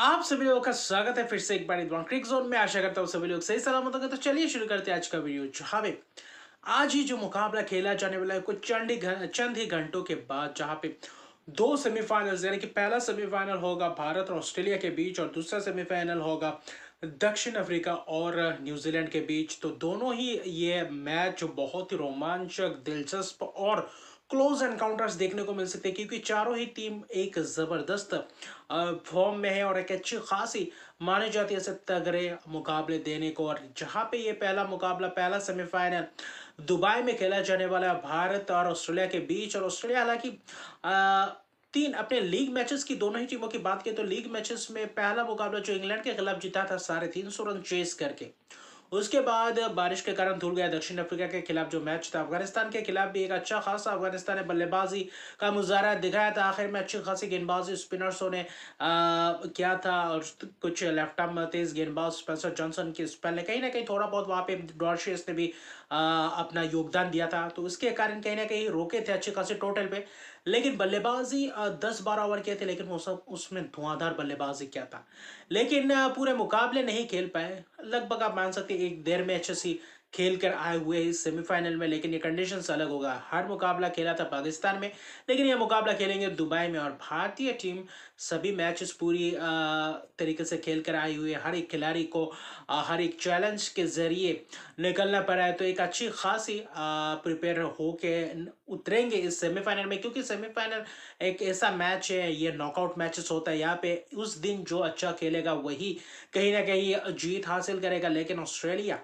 आप सभी लोगों का स्वागत है फिर से एक बार इधर क्रिक जोन में। आशा करता हूँ सभी लोग सही सलामत होंगे। तो चलिए शुरू करते हैं आज का वीडियो। जहाँ पे आज ही जो मुकाबला खेला जाने वाला है कुछ चंद ही घंटों के बाद, जहाँ पे दो सेमीफाइनल्स यानी कि पहला सेमीफाइनल होगा भारत और ऑस्ट्रेलिया के बीच और दूसरा सेमीफाइनल होगा दक्षिण अफ्रीका और न्यूजीलैंड के बीच। तो दोनों ही ये मैच बहुत ही रोमांचक, दिलचस्प और क्लोज एनकाउंटर्स देखने को मिल सकते हैं, क्योंकि चारों ही टीम एक जबरदस्त फॉर्म में है और एक अच्छी खासी मानी जाती है ऐसे तगड़े मुकाबले देने को। और जहां पे ये पहला मुकाबला, पहला सेमीफाइनल दुबई में खेला जाने वाला है भारत और ऑस्ट्रेलिया के बीच। और ऑस्ट्रेलिया हालांकि तीन अपने लीग मैचेस की, दोनों ही टीमों की बात करें तो लीग मैचेस में पहला मुकाबला जो इंग्लैंड के खिलाफ जीता था 350 रन चेस करके। उसके बाद बारिश के कारण धुल गया दक्षिण अफ्रीका के खिलाफ जो मैच था। अफगानिस्तान के खिलाफ भी एक अच्छा खासा अफगानिस्तान ने बल्लेबाजी का मुजाहरा दिखाया था। आखिर में अच्छी खासी गेंदबाजी स्पिनर्सों ने किया था और कुछ लेफ्ट आर्म तेज गेंदबाज स्पेंसर जॉनसन के स्पेल ने कहीं ना कहीं थोड़ा बहुत वहां पे डॉर्शियस ने भी अपना योगदान दिया था। तो उसके कारण कहीं ना कहीं रोके थे अच्छे खासे टोटल पे। लेकिन बल्लेबाजी 10-12 ओवर किए थे, लेकिन वो सब उसमें धुआंधार बल्लेबाजी किया था। लेकिन पूरे मुकाबले नहीं खेल पाए। लगभग आप मान सकते हैं एक देर में अच्छे सी खेल कर आए हुए इस सेमीफाइनल में। लेकिन ये कंडीशंस अलग होगा। हर मुकाबला खेला था पाकिस्तान में, लेकिन ये मुकाबला खेलेंगे दुबई में। और भारतीय टीम सभी मैचेस पूरी तरीके से खेल कर आई हुई है। हर एक खिलाड़ी को हर एक चैलेंज के जरिए निकलना पड़ा है। तो एक अच्छी खासी प्रिपेयर होके उतरेंगे इस सेमीफाइनल में, क्योंकि सेमीफाइनल एक ऐसा मैच है, ये नॉकआउट मैचेस होता है। यहाँ पे उस दिन जो अच्छा खेलेगा वही कहीं ना कहीं जीत हासिल करेगा। लेकिन ऑस्ट्रेलिया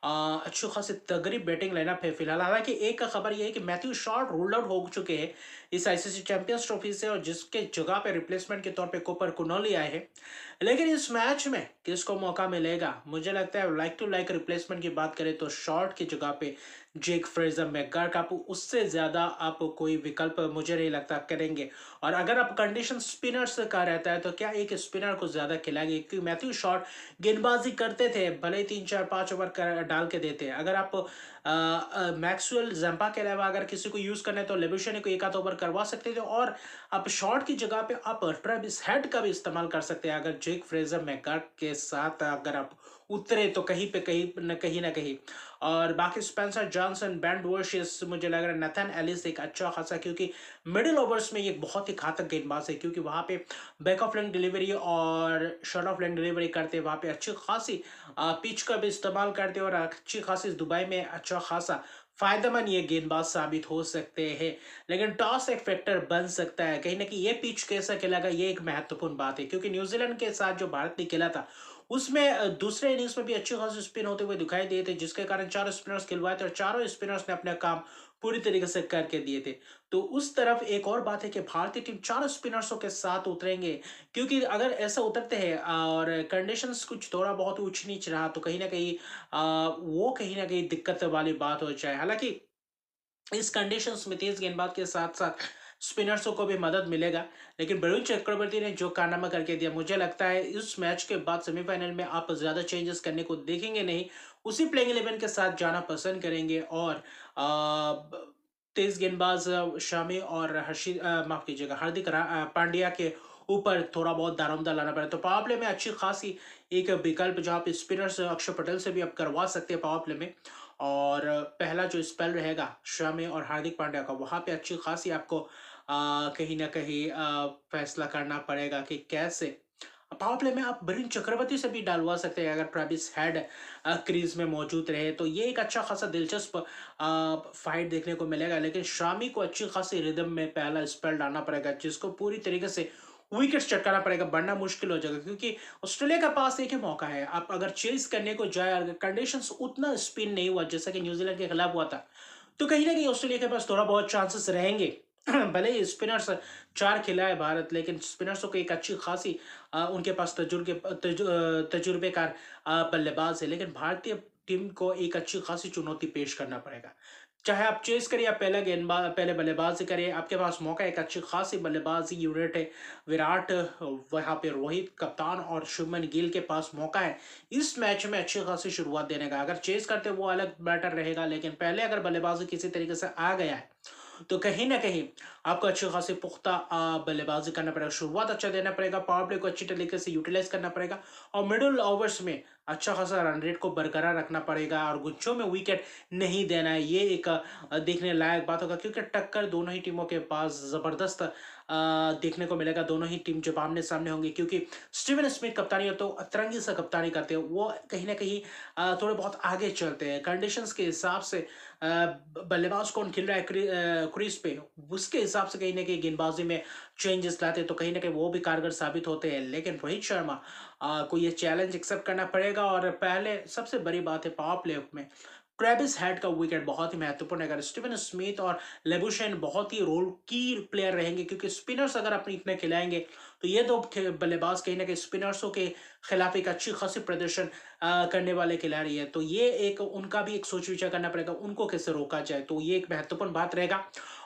अच्छी खासी तगड़ी बैटिंग लाइनअप है फिलहाल। हालांकि एक खबर यह है कि मैथ्यू शॉर्ट रूल्ड आउट हो चुके हैं इस आईसीसी चैंपियंस ट्रॉफी से, और जिसके जगह पे रिप्लेसमेंट के तौर पे कोपर कुनोली आए हैं। लेकिन इस मैच में किसको मौका मिलेगा? मुझे लगता है लाइक टू लाइक रिप्लेसमेंट की बात करें तो शॉर्ट की जगह पे जेक फ्रेजर मैकगार्क, आप उससे ज्यादा आप कोई विकल्प मुझे नहीं लगता करेंगे। और अगर आप कंडीशन स्पिनर्स का रहता है तो क्या एक स्पिनर को ज्यादा खिलाएंगे? क्योंकि मैथ्यू शॉर्ट गेंदबाजी करते थे, भले ही 3-4-5 ओवर डाल के देते हैं। अगर आप मैक्सवेल जंपा के अलावा अगर किसी को यूज करना है तो लेबुशेन को एक आध ओवर करवा सकते थे। और आप शॉर्ट की जगह पे आप ट्रेविस हेड का भी इस्तेमाल कर सकते हैं। अगर जेक फ्रेजर मैकगार्क के साथ अगर आप उतरे तो कहीं ना कहीं। और बाकी स्पेंसर जॉनसन, बैंड वर्शियस, मुझे लग रहा है नथन एलिस एक अच्छा खासा, क्योंकि मिडिल ओवर्स में ये बहुत ही घातक गेंदबाज है, क्योंकि वहां पे बैक ऑफ लेग डिलीवरी और शॉर्ट ऑफ लेग डिलीवरी करते हैं। वहां पे अच्छी खासी पिच का भी इस्तेमाल करते हैं और अच्छी खासी दुबई में अच्छा खासा फायदेमंद ये गेंदबाज साबित हो सकते हैं। लेकिन टॉस एक फैक्टर बन सकता है कहीं ना कहीं। ये पिच कैसा खेलेगा ये एक महत्वपूर्ण बात है, क्योंकि न्यूजीलैंड के साथ जो भारत ने खेला था उसमें दूसरे इनिंग्स में भी अच्छी खासी स्पिन होते हुए दिखाई दिए थे, जिसके कारण चारों स्पिनर्स खिलवाए थे और चारों स्पिनर्स ने अपना काम पूरी तरीके से करके दिए थे। तो उस तरफ एक और बात है कि भारतीय टीम चारों स्पिनर्सों के साथ उतरेंगे, क्योंकि अगर ऐसा उतरते हैं और कंडीशंस कुछ थोड़ा बहुत ऊंच नीच रहा तो कहीं ना कहीं वो कहीं ना कहीं दिक्कत वाली बात हो जाए। हालांकि इस कंडीशंस में तेज गेंदबाज के साथ साथ स्पिनर्सों को भी मदद मिलेगा। लेकिन वरुण चक्रवर्ती ने जो कारनामा करके दिया, मुझे लगता है इस मैच के बाद सेमीफाइनल में आप ज्यादा चेंजेस करने को देखेंगे नहीं। उसी प्लेइंग 11 के साथ जाना पसंद करेंगे। और तेज गेंदबाज शामी और माफ कीजिएगा हार्दिक पांड्या के ऊपर थोड़ा बहुत दारोमदार लाना पड़ा। तो पावर प्ले में अच्छी खासी एक विकल्प जहाँ पे स्पिनर्स अक्षर पटेल से भी आप करवा सकते हैं पावर प्ले में। और पहला जो स्पेल रहेगा शमी और हार्दिक पांड्या का, वहां पे अच्छी खासी आपको कहीं ना कहीं फैसला करना पड़ेगा कि कैसे। पावर प्ले में आप वरुण चक्रवर्ती से भी डालवा सकते हैं अगर ट्रेविस हेड क्रीज में मौजूद रहे तो ये एक अच्छा खासा दिलचस्प फाइट देखने को मिलेगा। लेकिन शामी को अच्छी खासी रिदम में पहला स्पेल डालना पड़ेगा, जिसको पूरी तरीके से विकेट्स चटकाना पड़ेगा, वरना मुश्किल हो जाएगा। क्योंकि ऑस्ट्रेलिया के पास एक ही मौका है, आप अगर चेस करने को जाए, अगर कंडीशंस उतना स्पिन नहीं हुआ जैसा कि न्यूजीलैंड के खिलाफ हुआ था, तो कहीं ना कहीं ऑस्ट्रेलिया के पास थोड़ा बहुत चांसेस रहेंगे। भले ही स्पिनर्स चार खिलाए भारत, लेकिन स्पिनर्सों को एक अच्छी खासी उनके पास तजुर्बेकार बल्लेबाज है। लेकिन भारतीय टीम को एक अच्छी खासी चुनौती पेश करना पड़ेगा। चाहे आप चेस करिए या पहले बल्लेबाजी करिए, आपके पास मौका एक अच्छी खासी बल्लेबाजी यूनिट है। विराट, वहां पे रोहित कप्तान और शुभमन गिल के पास मौका है इस मैच में अच्छी खासी शुरुआत देने का। अगर चेस करते वो अलग बैटर रहेगा, लेकिन पहले अगर बल्लेबाजी किसी तरीके से आ गया है तो कहीं ना कहीं आपको अच्छी खासी पुख्ता बल्लेबाजी करना पड़ेगा, शुरुआत अच्छा देना पड़ेगा, पावर प्ले को अच्छी तरीके से यूटिलाइज करना पड़ेगा और मिडिल ओवर्स में अच्छा खासा रन रेट को बरकरार रखना पड़ेगा और गुच्छों में विकेट नहीं देना है। ये एक देखने लायक बात होगा क्योंकि टक्कर दोनों ही टीमों के पास जबरदस्त देखने को मिलेगा। दोनों ही टीम जब आमने सामने होंगे क्योंकि स्टीवन स्मिथ कप्तानी हो तो अतरंगी से कप्तानी करते हैं, वो कहीं ना कहीं थोड़े बहुत आगे चलते हैं कंडीशंस के हिसाब से। बल्लेबाज कौन खेल रहा है क्रीज पे, उसके हिसाब से कहीं ना कहीं गेंदबाजी में चेंजेस लाते हैं तो कहीं ना कहीं वो भी कारगर साबित होते हैं। लेकिन रोहित शर्मा को ये चैलेंज एक्सेप्ट करना पड़ेगा और पहले सबसे बड़ी बात है पावर प्ले में ट्रेविस हेड का विकेट बहुत ही महत्वपूर्ण है। अगर स्टीवन स्मिथ और लेबुशेन बहुत ही रोल की प्लेयर रहेंगे क्योंकि स्पिनर्स अगर अपने इतने खिलाएंगे तो ये दो बल्लेबाज कहीं ना कहीं स्पिनर्सों के खिलाफ एक अच्छी खासी प्रदर्शन करने वाले खिलाड़ी है। तो ये एक उनका भी एक सोच विचार करना पड़ेगा उनको कैसे रोका जाए, तो ये एक महत्वपूर्ण बात रहेगा।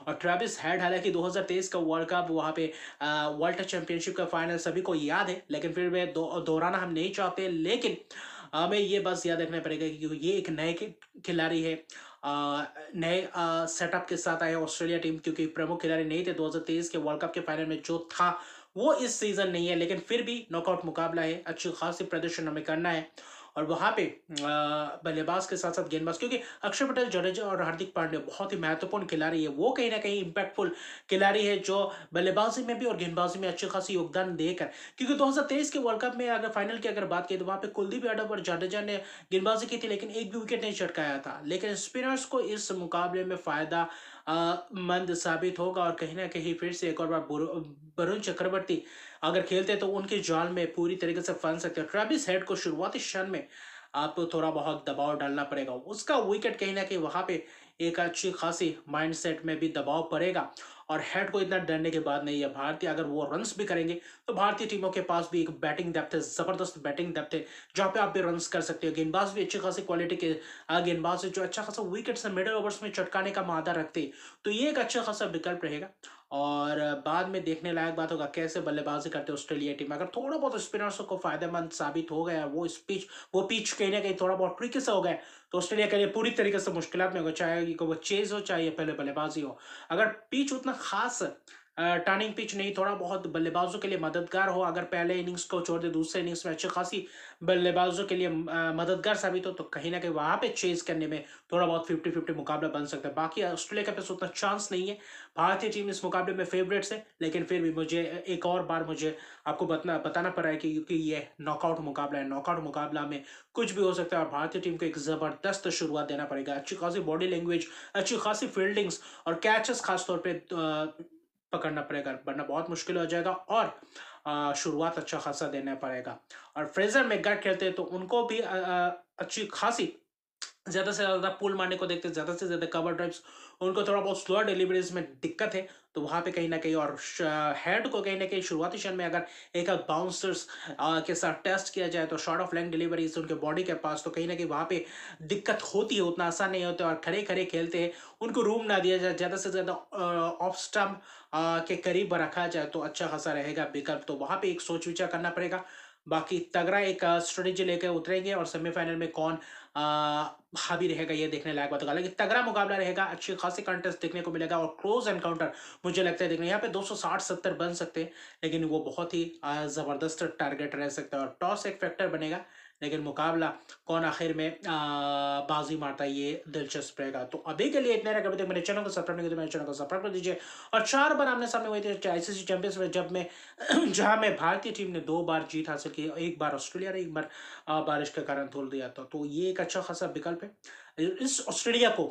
और ट्रेविस हेड हालांकि 2023 का वर्ल्ड कप वहाँ पे वर्ल्ड चैंपियनशिप का फाइनल सभी को याद है, लेकिन फिर वे दोहराना हम नहीं चाहते। लेकिन हमें ये बस याद रखना पड़ेगा कि ये एक नए खिलाड़ी है, नए सेटअप के साथ आए ऑस्ट्रेलिया टीम क्योंकि प्रमुख खिलाड़ी नहीं थे 2023 के वर्ल्ड कप के फाइनल में जो था वो इस सीजन नहीं है। लेकिन फिर भी नॉकआउट मुकाबला है, अच्छी खासी प्रदर्शन हमें करना है और वहां पे बल्लेबाज के साथ साथ गेंदबाज क्योंकि अक्षर पटेल, जडेजा और हार्दिक पांड्या बहुत ही महत्वपूर्ण खिलाड़ी है, वो कहीं ना कहीं इंपैक्टफुल खिलाड़ी है जो बल्लेबाजी में भी और गेंदबाजी में अच्छी खासी योगदान देकर। क्योंकि 2023 के वर्ल्ड कप में अगर फाइनल की अगर बात की तो वहां पे कुलदीप यादव और जडेजा ने गेंदबाजी की थी लेकिन एक भी विकेट नहीं चटकाया था। लेकिन स्पिनर्स को इस मुकाबले में फायदा मंद साबित होगा और कहीं ना कहीं फिर से एक और बार वरुण चक्रवर्ती अगर खेलते तो उनके जाल में पूरी तरीके से फंस सकते हैं। ट्रेविस हेड को शुरुआती क्षण में आपको थोड़ा बहुत दबाव डालना पड़ेगा, उसका विकेट कहीं ना कहीं वहां पे एक अच्छी खासी माइंडसेट में भी दबाव पड़ेगा और हेड को इतना डरने के बाद नहीं है। भारतीय अगर वो रन्स भी करेंगे तो भारतीय टीमों के पास भी एक बैटिंग डेप्थ है, जबरदस्त बैटिंग डेप्थ है जहाँ पे आप भी रन्स कर सकते हो। गेंदबाज भी अच्छी खासी क्वालिटी के गेंदबाज है जो अच्छा खासा विकेट से मिडिल ओवर्स में चटकाने का मादा रखते हैं, तो ये एक अच्छा खासा विकल्प रहेगा। और बाद में देखने लायक बात होगा कैसे बल्लेबाजी करते ऑस्ट्रेलिया टीम। अगर थोड़ा बहुत स्पिनर्स को फायदेमंद साबित हो गया वो पिच कहीं ना कहीं थोड़ा बहुत ट्रिकी से हो गया तो ऑस्ट्रेलिया के लिए पूरी तरीके से मुश्किलात में होगा, चाहे वो चेज हो चाहे पहले बल्लेबाजी हो। अगर पिच उतना खास टर्निंग पिच नहीं, थोड़ा बहुत बल्लेबाजों के लिए मददगार हो, अगर पहले इनिंग्स को छोड़ दे दूसरे इनिंग्स में अच्छी खासी बल्लेबाजों के लिए मददगार साबित हो तो कहीं ना कहीं वहां पे चेज करने में थोड़ा बहुत 50-50 मुकाबला बन सकता है। बाकी ऑस्ट्रेलिया के पास उतना चांस नहीं है। भारतीय टीम इस मुकाबले में फेवरेट्स है लेकिन फिर भी मुझे एक और बार मुझे आपको बताना पड़ रहा है कि क्योंकि ये नॉकआउट मुकाबला है, नॉकआउट मुकाबला में कुछ भी हो सकता है और भारतीय टीम को एक जबरदस्त शुरुआत देना पड़ेगा। अच्छी खासी बॉडी लैंग्वेज, अच्छी खासी फील्डिंग्स और कैचेस खासतौर पर पकड़ना पड़ेगा वरना बहुत मुश्किल हो जाएगा और शुरुआत अच्छा खासा देना पड़ेगा। और फ्रेजर मैकग्राथ खेलते हैं तो उनको भी अच्छी खासी ज्यादा से ज्यादा पुल मारने को देखते हैं, ज्यादा से ज्यादा कवर ड्राइव्स, उनको थोड़ा बहुत स्लोअर डिलीवरीज में दिक्कत है तो वहां पे कहीं ना कहीं और हेड को कहीं ना कहीं शुरुआती क्षण में अगर एक आध बाउंसर्स के साथ टेस्ट किया जाए तो शॉर्ट ऑफ लेंथ डिलीवरीज उनके बॉडी के पास तो कहीं ना कहीं वहां पे दिक्कत होती है, उतना आसान नहीं होता और खड़े खड़े खेलते हैं, उनको रूम ना दिया जाए, ज्यादा से ज्यादा ऑफ स्टम्प के करीब रखा जाए तो अच्छा खासा रहेगा विकल्प। तो वहां पे एक सोच विचार करना पड़ेगा। बाकी तगड़ा एक स्ट्रेटेजी लेकर उतरेंगे और सेमीफाइनल में कौन हावी रहेगा ये देखने लायक बात होगा। लेकिन तगड़ा मुकाबला रहेगा, अच्छी खासी कंटेस्ट देखने को मिलेगा और क्लोज एनकाउंटर मुझे लगता है देखने यहाँ पे 260-70 बन सकते हैं लेकिन वो बहुत ही जबरदस्त टारगेट रह सकता है और टॉस एक फैक्टर बनेगा। लेकिन मुकाबला कौन आखिर में बाजी मारता है ये दिलचस्प रहेगा। तो अभी के लिए इतने रहे, अभी तक मेरे चैनल को सब्सक्राइब नहीं किया तो मेरे चैनल को सब्सक्राइब कर दीजिए। और 4 बार आमने सामने हुए थे आईसीसी चैंपियंस में जब मैं जहां में भारतीय टीम ने 2 बार जीत हासिल की, एक बार ऑस्ट्रेलिया ने, एक बार बारिश के कारण धुल दिया था, तो ये एक अच्छा खासा विकल्प है। इस ऑस्ट्रेलिया को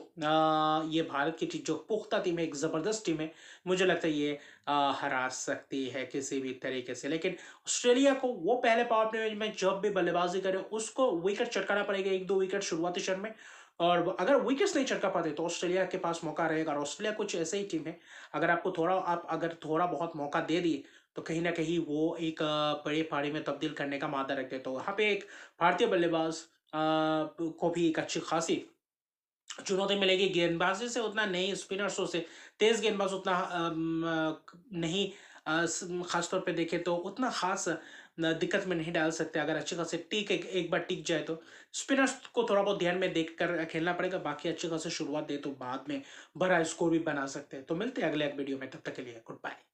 ये भारत की टीम जो पुख्ता टीम है, एक जबरदस्त टीम है, मुझे लगता है ये हरा सकती है किसी भी तरीके से। लेकिन ऑस्ट्रेलिया को वो पहले पावर प्ले में जब भी बल्लेबाजी करे उसको विकेट चटकाना पड़ेगा, 1-2 विकेट शुरुआती क्षण में, और अगर विकेट्स नहीं चटका पाते तो ऑस्ट्रेलिया के पास मौका रहेगा। और ऑस्ट्रेलिया कुछ ऐसे ही टीम है अगर आपको आप अगर थोड़ा बहुत मौका दे दिए तो कहीं ना कहीं वो एक बड़े पारी में तब्दील करने का मादा रखते हैं। तो वहाँ पे एक भारतीय बल्लेबाज को भी एक अच्छी खासी चुनौती मिलेगी। गेंदबाजी से उतना नहीं, स्पिनर्सों से तेज गेंदबाज उतना नहीं, खासतौर पे देखें तो उतना खास दिक्कत में नहीं डाल सकते। अगर अच्छे खासे एक बार टिक जाए तो स्पिनर्स को थोड़ा बहुत ध्यान में देख कर खेलना पड़ेगा। बाकी अच्छे खासे शुरुआत दे तो बाद में बड़ा स्कोर भी बना सकते हैं। तो मिलते हैं अगले एक वीडियो में, तब तक के लिए गुड बाय।